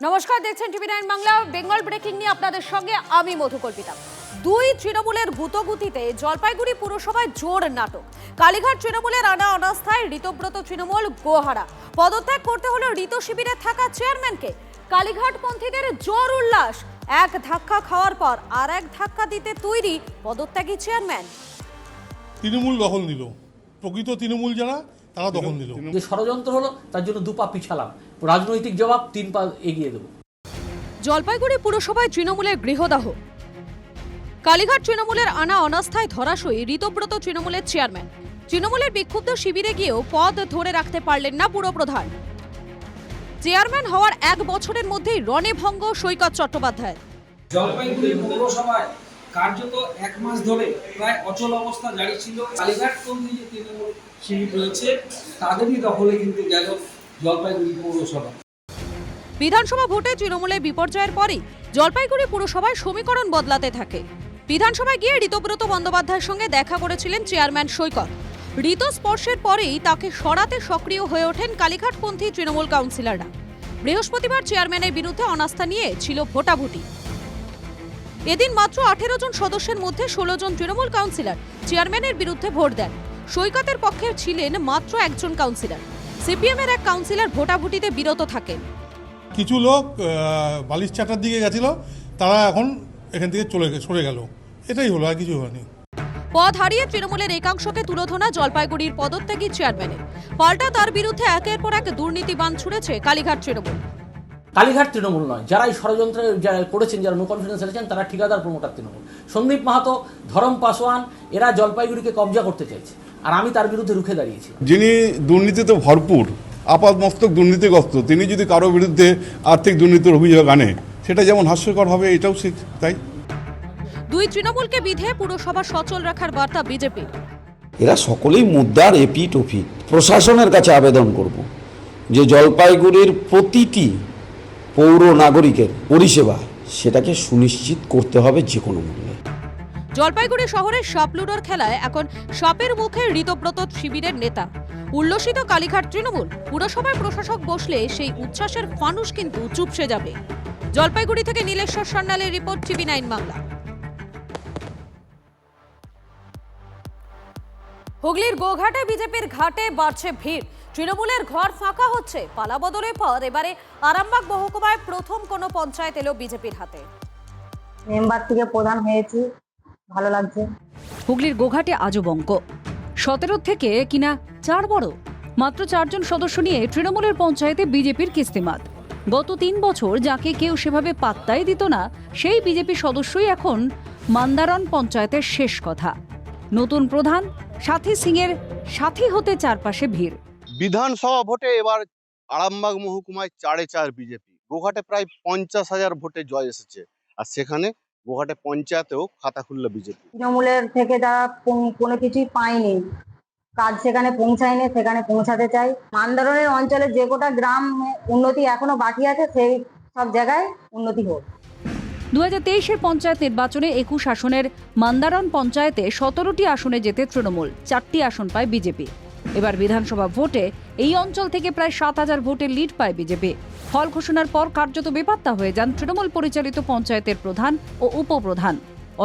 নমস্কার, দেখছেন টিভি9 বাংলা। বেঙ্গল ব্রেকিং নিয়ে আপনাদের সঙ্গে আমি মধুকল্পিতা। দুই তৃণমূলের গুতগুতিতে জলপাইগুড়ি পুরসভায় জোর নাটক। কালীঘাট তৃণমূলের আনা অনাস্থায় ঋতব্রত তৃণমূল গোহারা। পদত্যাগ করতে হলো ঋত শিবিরে থাকা চেয়ারম্যানকে। কালীঘাট পন্থীদের জোর উল্লাস। এক ধাক্কা খাওয়ার পর আর এক ধাক্কা দিতে তৈরি পদত্যাগী চেয়ারম্যান। তৃণমূল দখল নিল, প্রকৃত তৃণমূল যারা তারা দখল নিল। যে ষড়যন্ত্র হলো তার জন্য 2 পা পিছালাম, রাজনৈতিক জবাব 3 পা এগিয়ে দেবো। জলপাইগুড়ি পুরসভায় তৃণমূলের গৃহদাহ। কালীঘাট তৃণমূলের আনা অনাস্থায় ধরাশয়ী ঋতব্রত তৃণমূলের চেয়ারম্যান। তৃণমূলের বিক্ষুব্ধ শিবিরে গিয়েও পদ ধরে রাখতে পারলেন না পুরপ্রধান। চেয়ারম্যান হওয়ার 1 বছরের মধ্যেই রণেভঙ্গ সৈকত চট্টোপাধ্যায়। জলপাইগুড়ি পৌরসভায় কার্যত 1 মাস ধরে প্রায় অচল অবস্থা জারি ছিল। কালীঘাটপন্থী যে তৃণমূল শিবির রয়েছে তাদেরই দখলে কিন্তু গেল জলপাইগুড়ি পৌরসভা। বিধানসভা ভোটে তৃণমূলের বিপর্যয়ের পরই জলপাইগুড়ি পুরসভায় সমীকরণ বদলাতে থাকে। বিধানসভায় গিয়ে ঋতব্রত বন্দ্যোপাধ্যায়ের সঙ্গে দেখা করেছিলেন চেয়ারম্যান সৈকত। ঋত স্পর্শের পরেই তাকে সরাতে সক্রিয় হয়ে ওঠেন কালীঘাটপন্থী তৃণমূল কাউন্সিলররা। বৃহস্পতিবার চেয়ারম্যানের বিরুদ্ধে অনাস্থা নিয়ে ছিল ভোটাভুটি। এদিন মাত্র 18 জন সদস্যের মধ্যে 16 জন তৃণমূল কাউন্সিলর চেয়ারম্যানের বিরুদ্ধে ভোট দেন। সৈকতের পক্ষে ছিলেন মাত্র 1 জন কাউন্সিলর। সিপিএমের এক কাউন্সিলর ভোটাভুটিতে বিরত থাকেন। কিছু লোক বালিশ চাটার দিকে গেছিল, তারা এখন এখান থেকে সরে গেল। এটাই হলো, আর কিছু হয়নি। পদ হারিয়ে তৃণমূলের একাংশকে তুলোধনা জলপাইগুড়ির পদত্যাগী চেয়ারম্যানের। পাল্টা তার বিরুদ্ধে একের পর এক দুর্নীতি বাণ ছুড়েছে কালীঘাট তৃণমূল। কালীঘাট তৃণমূল নয়, যারা এই ষড়যন্ত্র যারা করেছেন, যারা নো কনফিডেন্স এসেছেন, তারা ঠিকাদার প্রমোটার তৃণমূল। সন্দীপ মাহাতো, ধরম পাসওয়ান, এরা জলপাইগুড়িকে কবজা করতে চাইছে, আর আমি তার বিরুদ্ধে রুখে দাঁড়িয়েছি। যিনি দুর্নীতিতে ভরপুর, আপাতমস্তক দুর্নীতিগ্রস্ত, তিনি যদি কারো বিরুদ্ধে আর্থিক দুর্নীতির অভিযোগ আনে, সেটা যেমন হাস্যকর হবে, এটাও তাই। দুই তৃণমূলকে বিধে পুরসভা সচল রাখার বার্তা বিজেপি। এরা সকলেই মুদ্রার এপিঠ ওপিঠ। প্রশাসনের কাছে আবেদন করব যে জলপাইগুড়ির প্রতিটি পৌর নাগরিকের পরিষেবা সেটাকে সুনিশ্চিত করতে হবে যে কোনো মূল্যে। জলপাইগুড়ি শহরের সাপলুডোর খেলায় এখন সাপের মুখে ঋতব্রত শিবিরের নেতা। উল্লসিত কালীঘাট তৃণমূল। পুরসভায় প্রশাসক বসলে সেই উচ্ছ্বাসের ফানুস কিন্তু চুপসে যাবে। জলপাইগুড়ি থেকে নীলেশ্বর সান্যালের রিপোর্ট, টিভি9 বাংলা। হুগলির গোঘাটে বিজেপির ঘাটে বাড়ছে ভিড়। তৃণমূলের ঘর ফাঁকা হচ্ছে। পালাবদলের পর এবারে আরামবাগ মহকুমায় প্রথম কোনো পঞ্চায়েত এলো বিজেপির হাতে। মেম্বার থেকে প্রধান হয়েছি, ভালো লাগছে। হুগলির গোঘাটে আজব অঙ্ক, 17 থেকে কিনা 4 বড়। মাত্র 4 জন সদস্য নিয়ে তৃণমূলের পঞ্চায়েতে বিজেপির কিস্তিমাত। গত 3 বছর যাকে কেউ সেভাবে পাত্তাই দিত না, সেই বিজেপি সদস্যই এখন মান্দারণ পঞ্চায়েতের শেষ কথা। নতুন প্রধান সাথী সিংয়ের সাথী হতে চারপাশে ভিড়। বিধানসভা ভোটে এবার আরামবাগ মহকুমায় 4-4 বিজেপি। গোঘাটে প্রায় 50,000 ভোটে জয় এসেছে, আর সেখানে গোঘাটে পঞ্চায়েতেও খাতা খুলল বিজেপি। তৃণমূলের থেকে যারা কোনো কিছুই পায়নি, কাজ সেখানে পৌঁছায়নি, সেখানে পৌঁছাতে চাই। মান্দারণের অঞ্চলে যে কটা গ্রাম উন্নতি এখনো বাকি আছে, সেই সব জায়গায় উন্নতি হোক। 2023-এর পঞ্চায়েত নির্বাচনে 21 আসনের মান্দারণ পঞ্চায়েতে 17টি আসনে জেতে তৃণমূল, 4টি আসন পায় বিজেপি। এবার বিধানসভা ভোটে এই অঞ্চল থেকে প্রায় 7,000 ভোটের লিড পায় বিজেপি। ফল ঘোষণার পর কার্যত বেপাত্তা হয়ে যান তৃণমূল পরিচালিত পঞ্চায়েতের প্রধান ও উপপ্রধান।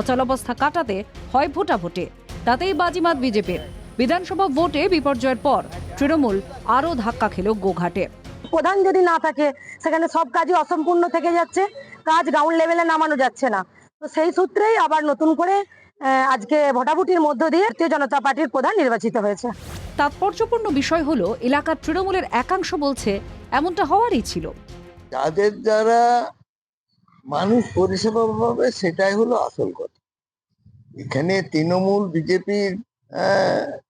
অচলাবস্থা কাটাতে হয় ভোটাভুটি, তাতেই বাজিমাত বিজেপির। বিধানসভা ভোটে বিপর্যয়ের পর তৃণমূল আরও ধাক্কা খেল গোঘাটে। প্রধান যদি না থাকে, সেখানে সব কাজই অসম্পূর্ণ থেকে যাচ্ছে, কাজ গ্রাউন্ড লেভেলে নামানো যাচ্ছে না। তো সেই সূত্রেই আবার নতুন করে আজকে ভোটাভুটির মধ্য দিয়ে ভারতীয় জনতা পার্টির প্রধান নির্বাচিত হয়েছে। তাৎপর্যপূর্ণ বিষয় হলো, এলাকার তৃণমূলের একাংশ বলছে এমনটা হওয়ারই ছিল। যাদের দ্বারা মানুষ পরিষেবা পাবে, সেটাই হলো আসল কথা। এখানে তৃণমূল বিজেপির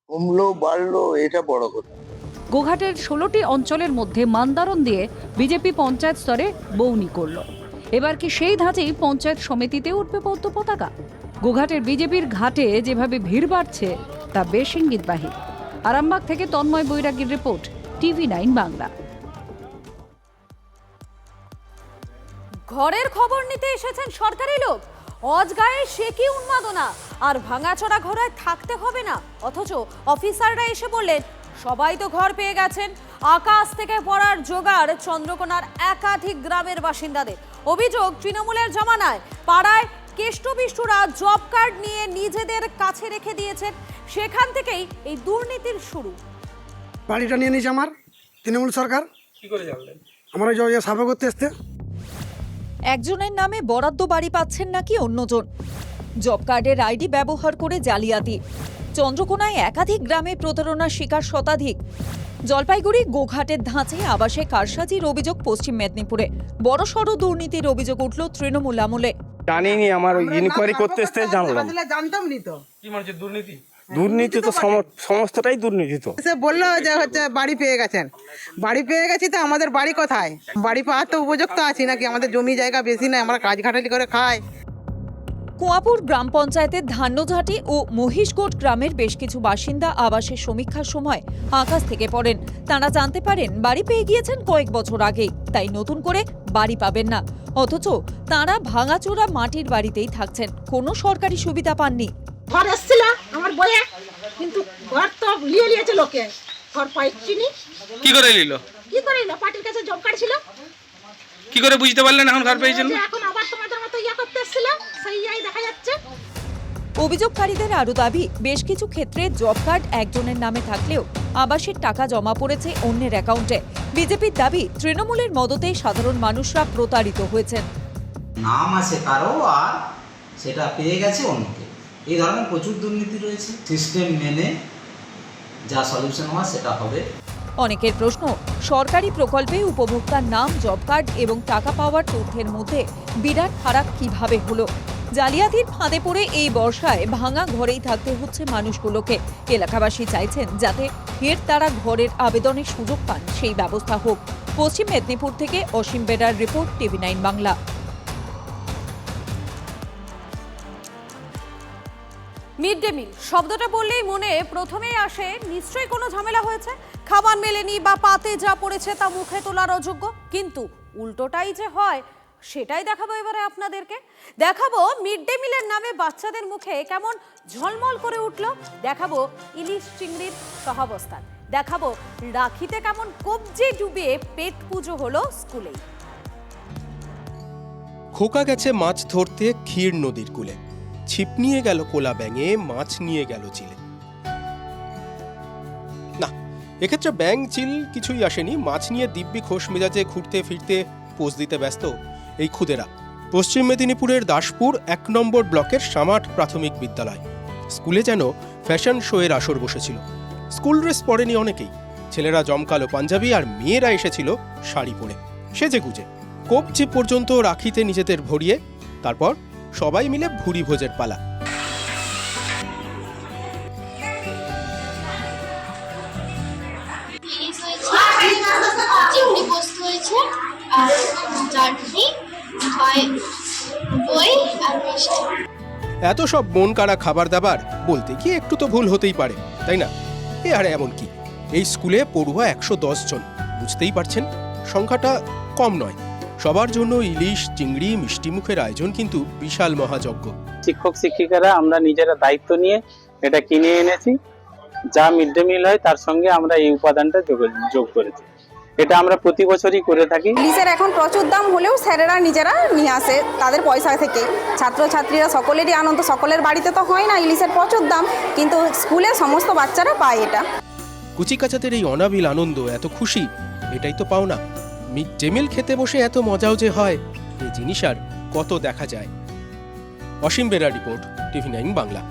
কমলো বাড়লো, এটা বড় কথা। গোঘাটের 16টি অঞ্চলের মধ্যে মান্দারণ দিয়ে বিজেপি পঞ্চায়েত স্তরে বৌনি করল। এবার কি সেই ধাঁচেই পঞ্চায়েত সমিতিতে উঠবে পদ্ম পতাকা? গোঘাটের বিজেপির ঘাটে যেভাবে ভিড় বাড়ছে তা বেশ ইঙ্গিতবাহী। আরামবাগ থেকে তন্ময় বৈরাগীর রিপোর্ট, টিভি9 বাংলা। ঘরের খবর নিতে এসেছেন সরকারি লোক, অজগায়ে সে কি উন্মাদনা। আর ভাঙাচোরা ঘরে থাকতে হবে না, অথচ অফিসাররা এসে বললেন সবাই তো ঘর পেয়ে গেছেন, আকাশ থেকে পড়ার জোগাড় চন্দ্রকোনার একাধিক গ্রামের বাসিন্দাদের। অভিযোগ, তৃণমূলের জমানায় পাড়ায় কেষ্টবিষ্টুরা জব কার্ড নিয়ে নিজেদের কাছে রেখে দিয়েছেন, সেখান থেকেই এই দুর্নীতির শুরু। বাড়িটা নিয়ে নিয়েছে আমার তৃণমূল সরকার। কি করে জানলেন? আমরা সাফা করতে এসছে। একজনের নামে বরাদ্দ বাড়ি পাচ্ছেন নাকি অন্যজন। জব কার্ডের আইডি ব্যবহার করে জালিয়াতি। চন্দ্রকোনায় একাধিক গ্রামে প্রতারণার শিকার শতাধিক। জলপাইগুড়ি গোঘাটের ধাঁচে আবাসে কারসাজির অভিযোগ পশ্চিম মেদিনীপুরে। বড়সড় দুর্নীতির অভিযোগ উঠল তৃণমূল আমলে। জানিনি, আমার ইনকোয়ারি করতে এসছে জানলাম। জানতাম নি তো কি মানে দুর্নীতি? দুর্নীতি তো সমস্তটাই দুর্নীতি। তো সে বললো যে হচ্ছে বাড়ি পেয়ে গেছেন। বাড়ি পেয়ে গেছি তো আমাদের বাড়ি কোথায়? বাড়ি পাওয়ার তো উপযুক্ত আছি নাকি? আমাদের জমি জায়গা বেশি নয়, আমরা কাজ খাটালি করে খাই। কুয়াপুর গ্রাম পঞ্চায়েতের ধান্যঝাটি ও মহিষগোট গ্রামের বেশ কিছু বাসিন্দা আবাসের সমীক্ষার সময় আকাশ থেকে পড়েন। তারা জানতে পারেন বাড়ি পেয়ে গিয়েছেন কয়েক বছর আগেই, তাই নতুন করে বাড়ি পাবেন না। অথচ তারা ভাঙাচোরা মাটির বাড়িতেই থাকছেন, কোনো সরকারি সুবিধা পাননি। ঘর এসেছিল আমার বইয়ে, কিন্তু ঘর তো লিয়েছে লোকে, ঘর পাইছিনি। কি করে নিল? কি করে নিল? পার্টির কাছে জব কার্ড ছিল। কি করে বুঝতে পারলেন এখন ঘর পেয়েছেন? এখন আবার তোমাদের মতো করতে এসেছিল, সেই দেখা যাচ্ছে। অভিযোগকারীদের আরও দাবি, বেশ কিছু ক্ষেত্রে জব কার্ড একজনের নামে থাকলেও আবাসের টাকা জমা পড়েছে অন্যের অ্যাকাউন্টে। বিজেপির দাবি, তৃণমূলের মদতে সাধারণ মানুষরা প্রতারিত হয়েছেন। নাম আছে কারো আর সেটা পেয়ে গেছে অন্যকে। এই ধরনের প্রচুর দুর্নীতি রয়েছে। সিস্টেম মেনে যা সলিউশন হয় সেটা হবে। অনেকের প্রশ্ন, সরকারি প্রকল্পে উপভোক্তার নাম, জব কার্ড এবং টাকা পাওয়ার তথ্যের মধ্যে বিরাট ফারাক কিভাবে হলো? জালিয়াতির ফাঁদে পড়ে এই বর্ষায় ভাঙা ঘরেই থাকতে হচ্ছে মানুষগুলোকে। এলাকাবাসী চাইছেন যাতে ফের তারা ঘরের আবেদনের সুযোগ পান, সেই ব্যবস্থা হোক। পশ্চিম মেদিনীপুর থেকে Asim Bera report, TV9 Bangla. Mid day meal শব্দটা বললেই মনে প্রথমেই আসে নিশ্চয়ই কোনো ঝামেলা হয়েছে, খাবার মেলেনি বা পাতে যা পড়েছে তা মুখে তোলার অযোগ্য। কিন্তু উল্টোটাই যে হয় সেটাই দেখাবো এবারে আপনাদেরকে। দেখাবো মিড ডে মিলের নামে বাচ্চাদের মুখে কেমন ঝলমল করে উঠল, দেখাবো ইলিশ চিংড়ির সহাবস্থান, দেখাবো রাখিতে কেমন কবজি ডুবিয়ে পেট পুজো হলো স্কুলেই। খোকা গেছে মাছ ধরতে ক্ষীর নদীর কূলে, ছিপ নিয়ে গেল কোলা ব্যাঙে, মাছ নিয়ে গেল চিলে। না, এক্ষেত্রে ব্যাঙ চিল কিছুই আসেনি, মাছ নিয়ে দিব্যি খোশ মেজাজে ঘুরতে ফিরতে পোজ দিতে ব্যস্ত এই খুদেরা। পশ্চিম মেদিনীপুরের দাসপুর 1 নম্বর ব্লকের সামাট প্রাথমিক বিদ্যালয়। স্কুলে যেন ফ্যাশন শোয়ের আসর বসেছিল। স্কুল ড্রেস পরেনি অনেকেই, ছেলেরা জমকালো পাঞ্জাবি আর মেয়েরা এসেছিল শাড়ি পরে সেজে গুজে। কবজি পর্যন্ত রাখিতে নিজেদের ভরিয়ে, তারপর সবাই মিলে ভুরি ভোজের পালা। এত সব মন কাড়া খাবার দাবার বলতে কি একটু তো ভুল হতেই পারে, তাই না? এ আরে এমন কি, এই স্কুলে পড়ুয়া 110 জন, বুঝতেই পারছেন সংখ্যাটা কম নয়। সবার জন্য ইলিশ, চিংড়ি, মিষ্টি মুখের আয়োজন কিন্তু বিশাল মহাযজ্ঞ। শিক্ষক শিক্ষিকারা আমরা নিজেরা দায়িত্ব নিয়ে এটা কিনে এনেছি। যা মিড ডে মিল হয় তার সঙ্গে আমরা এই উপাদানটা যোগ করেছি। এটা আমরা প্রতি বছরই করে থাকি। ইলিশের এখন প্রচুর দাম হলেও স্যারেরা নিজেরা নিয়ে আসে তাদের পয়সা থেকে। ছাত্রছাত্রীরা সকলেরই আনন্দ, সকলের বাড়িতে তো হয় না ইলিশের প্রচুর দাম, কিন্তু স্কুলে সমস্ত বাচ্চারা পায় এটা। কুচিকাচাদের এই অনাবিল আনন্দ, এত খুশি, এটাই তো পাও না। মিড ডে মিল খেতে বসে এত মজাও যে হয়, এই জিনিস আর কত দেখা যায়। অসীম বেরা রিপোর্ট, TV9 বাংলা।